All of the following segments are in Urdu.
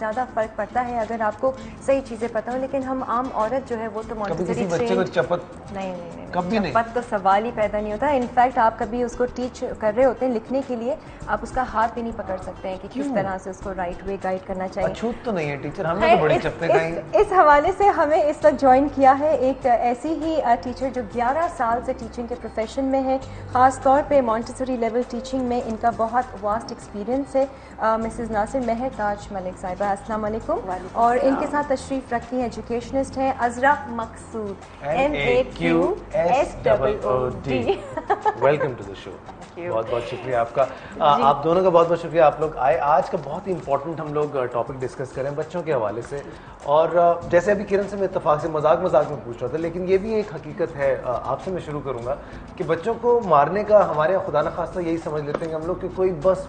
زیادہ فرق پڑتا ہے اگر آپ کو صحیح چیزیں پتہ ہوں. لیکن ہم عام عورت جو ہے وہ تو کسی بچے کو چپت نہیں کبھی نہیں, چپت تو سوال ہی پیدا نہیں ہوتا. انفیکٹ آپ کبھی اس کو ٹیچ کر رہے ہوتے ہیں لکھنے کے لیے, آپ اس کا ہاتھ بھی نہیں پکڑ سکتے ہیں کہ کس طرح سے اس کو رائٹ وے گائڈ کرنا چاہیے. اچھوت تو نہیں ہے ٹیچر, ہم نے تو بڑی چپتیں کھائی. اس حوالے سے ہمیں اس وقت جوائن کیا ہے ایک ایسی ہی ٹیچر جو 11 سال سے ٹیچنگ کے پروفیشن میں ہے, خاص طور پہ مونٹیسوری لیول ٹیچنگ میں ان کا بہت واسٹ ایکسپیرینس ہے. مسز ناصر مہر تاج ملک صاحبہ, السلام علیکم. اور ان کے ساتھ تشریف رکھتی ہیں ایجوکیشنسٹ ہیں عذرا مقصود, MAQSOOD. ویلکم ٹو دا شو. بہت بہت شکریہ آپ کا, آپ دونوں کا بہت بہت شکریہ آپ لوگ آئے. آج کا بہت ہی امپورٹنٹ ہم لوگ ٹاپک ڈسکس کریں بچوں کے حوالے سے, اور جیسے ابھی کرن سے میں اتفاق سے مذاق میں پوچھ رہا تھا, لیکن یہ بھی ایک حقیقت ہے. آپ سے میں شروع کروں گا کہ بچوں کو مارنے کا ہمارے خدا نخواستہ یہی سمجھ لیتے ہیں کہ ہم لوگ کہ کوئی بس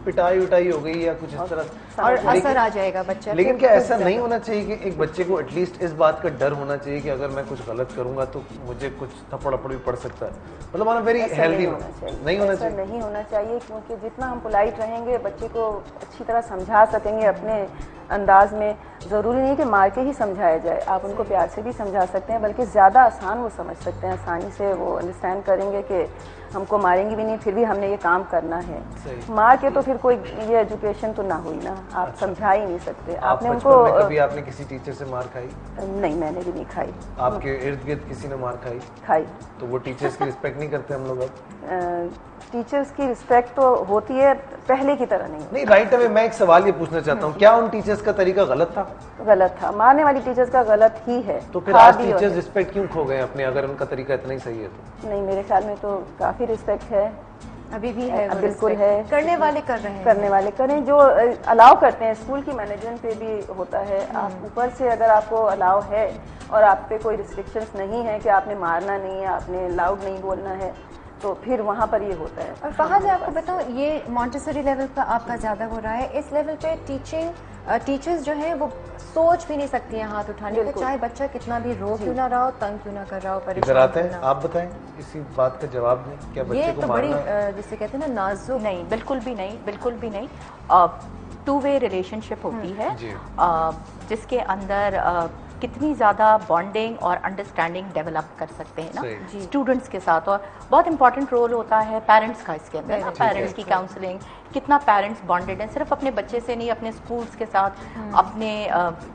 پٹائی وٹائی ہو گئی یا کچھ اس طرح, اور اثر آ جائے گا بچہ. لیکن کیا ایسا نہیں ہونا چاہیے کہ ایک بچے کو ایٹ لیسٹ اس بات کا ڈر ہونا چاہیے کہ اگر میں کچھ غلط کروں گا تو مجھے کچھ تھپڑ اپڑ بھی پڑ سکتا ہے؟ مطلب ویری ہیلدی نہیں ہونا چاہیے. نہیں ہونا چاہیے, کیونکہ جتنا ہم پولائٹ رہیں گے بچے کو اچھی طرح سمجھا سکیں گے اپنے انداز میں. ضروری نہیں کہ مار کے ہی سمجھایا جائے, آپ ان کو پیار سے بھی سمجھا سکتے ہیں, بلکہ زیادہ آسان وہ سمجھ سکتے ہیں, آسانی سے وہ انڈرسٹینڈ کریں گے کہ ہم کو ماریں گے بھی نہیں پھر بھی ہم نے یہ کام کرنا ہے. مار کے تو پھر کوئی یہ ایجوکیشن تو نہ ہوئی نا, آپ سمجھا ہی نہیں سکتے. آپ نے ان کو کبھی آپ نے کسی ٹیچر سے مار کھائی؟ نہیں, میں نے بھی نہیں کھائی. آپ کے ارد گرد کسی نے مار کھائی؟ تو وہ ٹیچرز کی رسپیکٹ نہیں کرتے ہم لوگ اب؟ ٹیچرز کی رسپیکٹ تو ہوتی ہے, پہلے کی طرح نہیں. رائٹ اوے میں ایک سوال یہ پوچھنا چاہتا ہوں, کیا ان ٹیچرز کا طریقہ غلط تھا؟ غلط تھا, مارنے والی ٹیچرز کا غلط ہی ہے. تو پھر آج ٹیچرز رسپیکٹ کیوں کھو گئے اپنے, اگر ان کا طریقہ اتنا ہی صحیح ہے تو؟ نہیں, میرے خیال میں تو کافی رسپیکٹ ہے, ابھی بھی ہے, بالکل ہے. کرنے والے کر رہے ہیں, کرنے والے کریں, جو الاؤ کرتے ہیں. اسکول کی مینجمنٹ پہ بھی ہوتا ہے, آپ اوپر سے اگر آپ کو الاؤ ہے اور آپ پہ کوئی ریسٹرکشنز نہیں ہے کہ آپ نے مارنا نہیں ہے, آپ نے لاؤڈ نہیں بولنا ہے, تو پھر وہاں پر یہ ہوتا ہے. اور فہد آپ کو بتاؤں, یہ مونٹیسوری لیول پر آپ کا زیادہ ہو رہا ہے. اس لیول پہ ٹیچرز جو ہیں وہ سوچ بھی نہیں سکتی ہیں ہاتھ اٹھانے کا, چاہے بچہ کتنا بھی رو کیوں نہ رہا ہو, تنگ کیوں نہ کر رہا ہو, پریشان آتے ہیں. آپ بتائیں اسی بات کا جواب دیں, کیا بچے کو مارنا؟ یہ تو بڑی جسے کہتے ہیں نا نازک. نہیں, بالکل بھی نہیں, بالکل بھی نہیں. ٹو وے ریلیشن شپ ہوتی ہے جس کے اندر کتنی زیادہ بانڈنگ اور انڈرسٹینڈنگ ڈیولپ کر سکتے ہیں نا اسٹوڈنٹس کے ساتھ. اور بہت امپورٹنٹ رول ہوتا ہے پیرنٹس کا اس کے اندر, پیرنٹس کی کاؤنسلنگ, کتنا پیرنٹس بانڈیڈ ہیں صرف اپنے بچے سے نہیں, اپنے اسکولس کے ساتھ, اپنے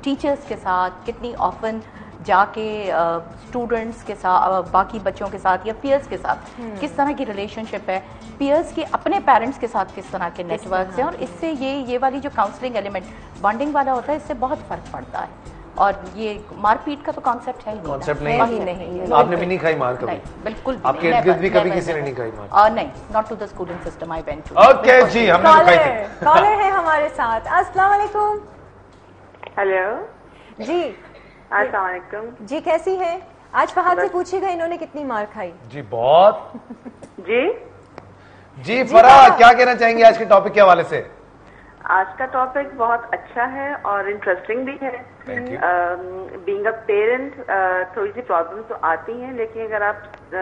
ٹیچرس کے ساتھ, کتنی آفن جا کے اسٹوڈنٹس کے ساتھ, باقی بچوں کے ساتھ یا پیئرس کے ساتھ کس طرح کی ریلیشن شپ ہے, پیئرس کے اپنے پیرنٹس کے ساتھ کس طرح کے نیٹ ورکس ہیں. اور اس سے یہ والی جو کاؤنسلنگ ایلیمنٹ بانڈنگ والا ہوتا ہے, اس سے بہت فرق پڑتا ہے. اور یہ مار پیٹ کا تو کانسیپٹ ہے ہی نہیں. آپ نے بھی نہیں کھائی مار کبھی؟ بالکل, آپ کے ارد گرد بھی کبھی کسی نے نہیں کھائی مار؟ نہیں, not to the schooling system I went to. Okay جی, ہم نے تو کھائی تھی. کالر ہے ہمارے ساتھ, السلام علیکم. ہیلو جی السلام علیکم. جی کیسی ہیں؟ آج فہد سے پوچھیے گا انہوں نے کتنی مار کھائی. جی بہت. جی فرح کیا کہنا چاہیں گے آج کے ٹاپک کے حوالے سے؟ آج کا ٹاپک بہت اچھا ہے اور انٹرسٹنگ بھی ہے. بینگ اے پیرنٹ تھوڑی سی پرابلم تو آتی ہیں, لیکن اگر آپ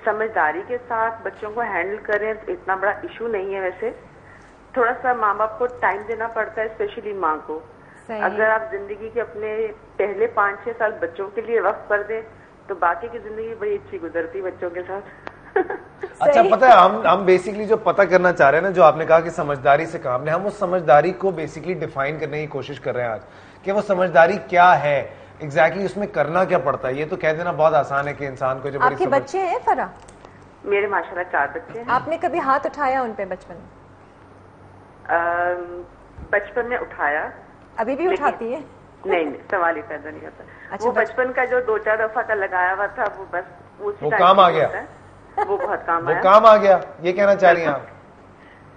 سمجھداری کے ساتھ بچوں کو ہینڈل کریں تو اتنا بڑا ایشو نہیں ہے. ویسے تھوڑا سا ماں باپ کو ٹائم دینا پڑتا ہے, اسپیشلی ماں کو. اگر آپ زندگی کے اپنے پہلے 5-6 سال بچوں کے لیے وقف کر دیں تو باقی کی زندگی بڑی اچھی گزرتی بچوں کے ساتھ. اچھا پتہ ہے, ہم بیسکلی جو پتہ کرنا چاہ رہے ہیں نا, جو آپ نے کہا کہ سمجھداری سے کام لیں, ہم اس سمجھداری کو بیسکلی ڈیفائن کرنے کی کوشش کر رہے ہیں آج, کہ وہ سمجھداری کیا ہے ایگزیکٹلی, اس میں کرنا کیا پڑتا ہے. یہ تو کہہ دینا بہت آسان ہے کہ انسان کو. آپ کے بچے ہیں فرح؟ میرے ماشاءاللہ 4 بچے ہیں. آپ نے کبھی ہاتھ اٹھایا ان پہ بچپن میں؟ بچپن میں اٹھایا. ابھی بھی اٹھاتی ہے؟ نہیں, سوال ہی پیدا نہیں ہوتا. وہ بچپن کا جو 2-4 دفعہ کا لگایا ہوا تھا وہ بس وہ کام آ گیا, وہ بہت کام آیا. وہ کام آ گیا, یہ کہنا چاہ رہی ہیں آپ؟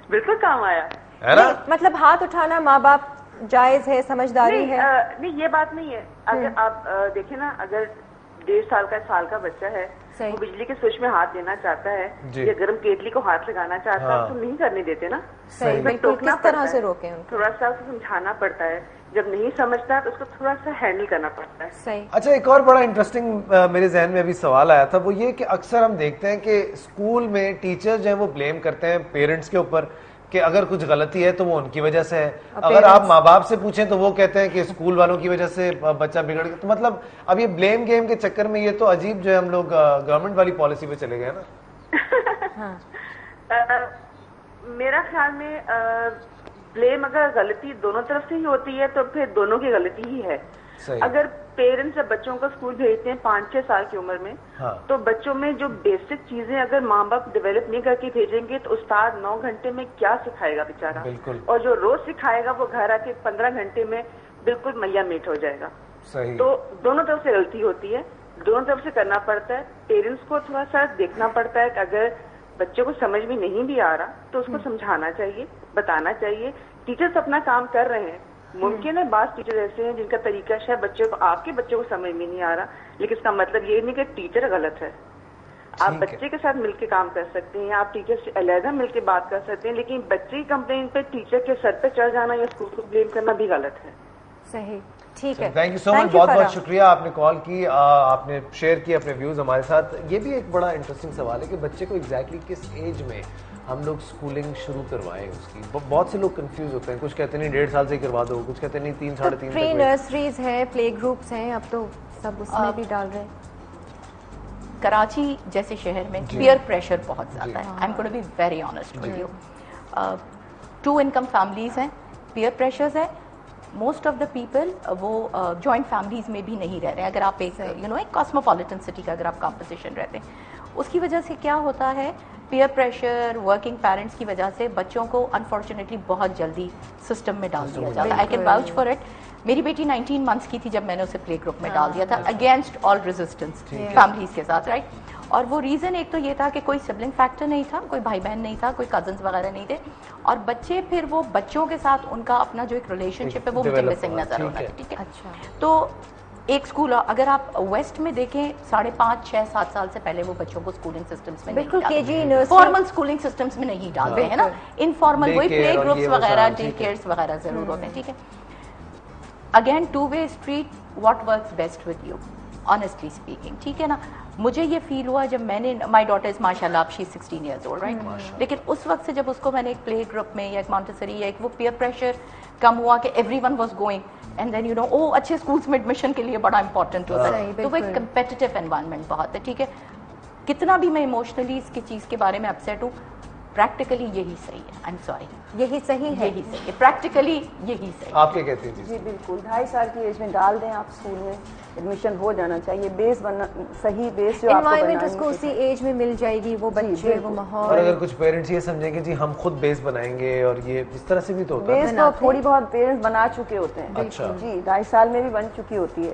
بالکل کام آیا ہے نا. مطلب ہاتھ اٹھانا ماں باپ جائز ہے, سمجھداری ہے. نہیں, یہ بات نہیں ہے. اگر آپ دیکھیں نا, اگر 1.5 سال کا بچہ ہے, وہ بجلی کے سوئچ میں ہاتھ دینا چاہتا ہے یا گرم کیٹلی کو ہاتھ لگانا چاہتا ہے, تو نہیں کرنے دیتے نا. کس طرح سے روکیں؟ تھوڑا سا سمجھانا پڑتا ہے. جب نہیں سمجھتا تو اس کو تھوڑا سا ہینڈل کرنا پڑتا ہے. اچھا, ایک اور بڑا انٹرسٹنگ میرے ذہن میں ابھی سوال آیا تھا, وہ یہ کہ اکثر ہم دیکھتے ہیں کہ اسکول میں ٹیچر جو ہیں وہ بلیم کرتے ہیں پیرنٹس کے اوپر کہ اگر کچھ غلطی ہے تو وہ ان کی وجہ سے ہے, اگر آپ ماں باپ سے پوچھیں تو وہ کہتے ہیں کہ اسکول والوں کی وجہ سے بچہ بگڑ گیا. تو مطلب اب یہ بلیم گیم کے چکر میں یہ تو عجیب جو ہے ہم لوگ گورنمنٹ والی پالیسی پہ چلے گئے نا. میرا خیال میں بلیم اگر غلطی دونوں طرف سے ہی ہوتی ہے تو پھر دونوں کی غلطی ہی ہے. اگر پیرنٹس جب بچوں کو اسکول بھیجتے ہیں 5-6 سال کی عمر میں, تو بچوں میں جو بیسک چیزیں اگر ماں باپ ڈیولپ نہیں کر کے بھیجیں گے تو استاد 9 گھنٹے میں کیا سکھائے گا بیچارہ, اور جو روز سکھائے گا وہ گھر آ کے 15 گھنٹے میں بالکل میا میٹ ہو جائے گا. تو دونوں طرف سے غلطی ہوتی ہے, دونوں طرف سے کرنا پڑتا ہے. پیرنٹس کو تھوڑا سا دیکھنا پڑتا ہے کہ اگر بچے کو سمجھ میں نہیں بھی آ رہا تو اس کو سمجھانا چاہیے, بتانا چاہیے. ٹیچرس اپنا کام کر رہے ہیں, ممکن ہے بعض ٹیچر ایسے ہیں جن کا طریقہ شاید بچے کو, آپ کے بچے کو سمجھ میں نہیں آ رہا, لیکن اس کا مطلب یہ نہیں کہ ٹیچر غلط ہے. آپ بچے کے ساتھ مل کے کام کر سکتے ہیں, آپ ٹیچر سے علیحدہ مل کے بات کر سکتے ہیں, لیکن بچے کی کمپلین پہ ٹیچر کے سر پہ چڑھ جانا یا اسکول کو بلیم کرنا بھی غلط ہے. صحیح, ٹھیک ہے. تھینک یو سو مچ, بہت بہت شکریہ آپ نے کال کی, آپ نے شیئر کی اپنے ویوز ہمارے ساتھ. یہ بھی ایک بڑا انٹرسٹنگ سوال ہے کہ بچے کو ایگزیکٹلی کس ایج میں ہم لوگ اسکولنگ شروع کروائیں اس کی. بہت سے لوگ کنفیوز ہوتے ہیں, کچھ کہتے ہیں 1.5 سال سے ہی کروا دو, کچھ کہتے ہیں 3 ساڑھے 3. پری نرسریز ہیں, پلے گروپس ہیں, اب تو سب اس میں بھی ڈال رہے ہیں. کراچی جیسے شہر میں پیئر پریشر بہت زیادہ ہے. I'm going to be very honest with you. 2 income families ہیں, پیئر پریشرز ہے. موسٹ آف دا پیپل وہ جوائنٹ فیملیز میں بھی نہیں رہ رہے. اگر آپ ایک ایک کاسموپولیٹن سٹی کا اگر آپ کمپوزیشن رہتے ہیں, اس کی وجہ سے کیا ہوتا ہے, پیئر پریشر, ورکنگ پیرنٹس کی وجہ سے بچوں کو انفارچونیٹلی بہت جلدی سسٹم میں ڈال دیا جاتا ہے. I can watch for it. میری بیٹی 19 منتھس کی تھی جب میں نے اسے پلے گروپ میں ڈال دیا تھا, اگینسٹ آل ریزسٹنس فیملیز کے ساتھ, رائٹ. اور وہ ریزن ایک تو یہ تھا کہ کوئی سبلنگ فیکٹر نہیں تھا, کوئی بھائی بہن نہیں تھا, کوئی کزنس وغیرہ نہیں تھے, اور بچے پھر وہ بچوں کے ساتھ ان کا اپنا جو ایک ریلیشن شپ ہے وہ مجھے مسنگ نظر ہوتا ہے. ٹھیک ہے, تو ایک اسکول اگر آپ ویسٹ میں دیکھیں 5.5, 6, 7 سال سے پہلے وہ بچوں کو اسکولنگ سسٹمس میں بالکل فارمل اسکولنگ سسٹمس میں نہیں ڈالتے ہیں نا, انفارمل وہی پلے گروپس وغیرہ, ڈے کیئرس وغیرہ ضرور ہوتے ہیں. ٹھیک ہے, again 2-way street, what works best with you, honestly speaking. ٹھیک ہے نا, مجھے یہ فیل ہوا جب میں نے, مائی ڈاٹر از ماشاء اللہ اب شی 16 years old, رائٹ. لیکن اس وقت سے جب اس کو میں نے ایک پلے گروپ میں یا ایک مونٹیسری یا ایک وہ پیئر پریشر کم ہوا کہ everyone was going, and then اچھے اسکولس میں ایڈمیشن کے لیے بڑا امپورٹنٹ ہوتا ہے, تو وہ ایک کمپیٹیٹو انوائرمنٹ بہت ہے. ٹھیک ہے, کتنا بھی میں ایموشنلی اس کی چیز کے بارے میں اپسیٹ ہوں, پریکٹیکلی یہی صحیح ہے. آئی ایم سوری, یہی صحیح ہے, یہی صحیح ہے, پریکٹیکلی یہی صحیح. آپ کیا کہتے ہیں؟ جی بالکل, 2.5 سال کی ایج میں ڈال دیں آپ اسکول میں, ایڈمیشن ہو جانا چاہیے. بیس بننا, صحیح بیس جو انوائرمنٹ اس کو اسی ایج میں مل جائے گی, وہ بچے, وہ ماحول. اور اگر کچھ پیرنٹس یہ سمجھیں کہ جی ہم خود بیس بنائیں گے, اور یہ اس طرح سے بھی تو ہوتا ہے, بیس تو تھوڑی بہت پیرنٹس بنا چکے ہوتے ہیں. جی 2.5 سال میں بھی بن چکی ہوتی ہے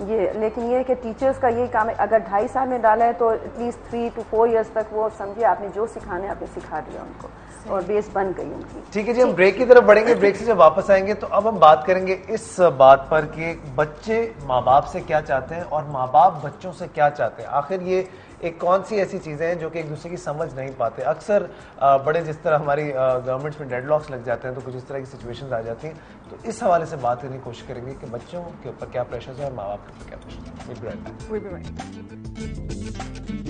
یہ, لیکن یہ کہ ٹیچرس کا یہ کام ہے, اگر 2.5 سال میں ڈالا ہے تو ایٹ لیسٹ 3 to 4 years تک وہ سمجھے آپ نے جو سکھانا ہے آپ نے سکھا دیا ان کو, اور بیس بن گئی ان کی. ٹھیک ہے جی, ہم بریک کی طرف بڑھیں گے. بریک سے جب واپس آئیں گے تو اب ہم بات کریں گے اس بات پر کہ بچے ماں باپ سے کیا چاہتے ہیں اور ماں باپ بچوں سے کیا چاہتے ہیں. آخر یہ ایک کون سی ایسی چیزیں ہیں جو کہ ایک دوسرے کی سمجھ نہیں پاتے. اکثر بڑے جس طرح ہماری گورنمنٹس میں ڈیڈ لاکس لگ جاتے ہیں تو کچھ اس طرح کی سچویشنز آ جاتی ہیں, تو اس حوالے سے بات کرنے کی کوشش کریں گے کہ بچوں کے اوپر کیا پریشرز ہیں اور ماں باپ کے اوپر کیا پریشرز ہیں.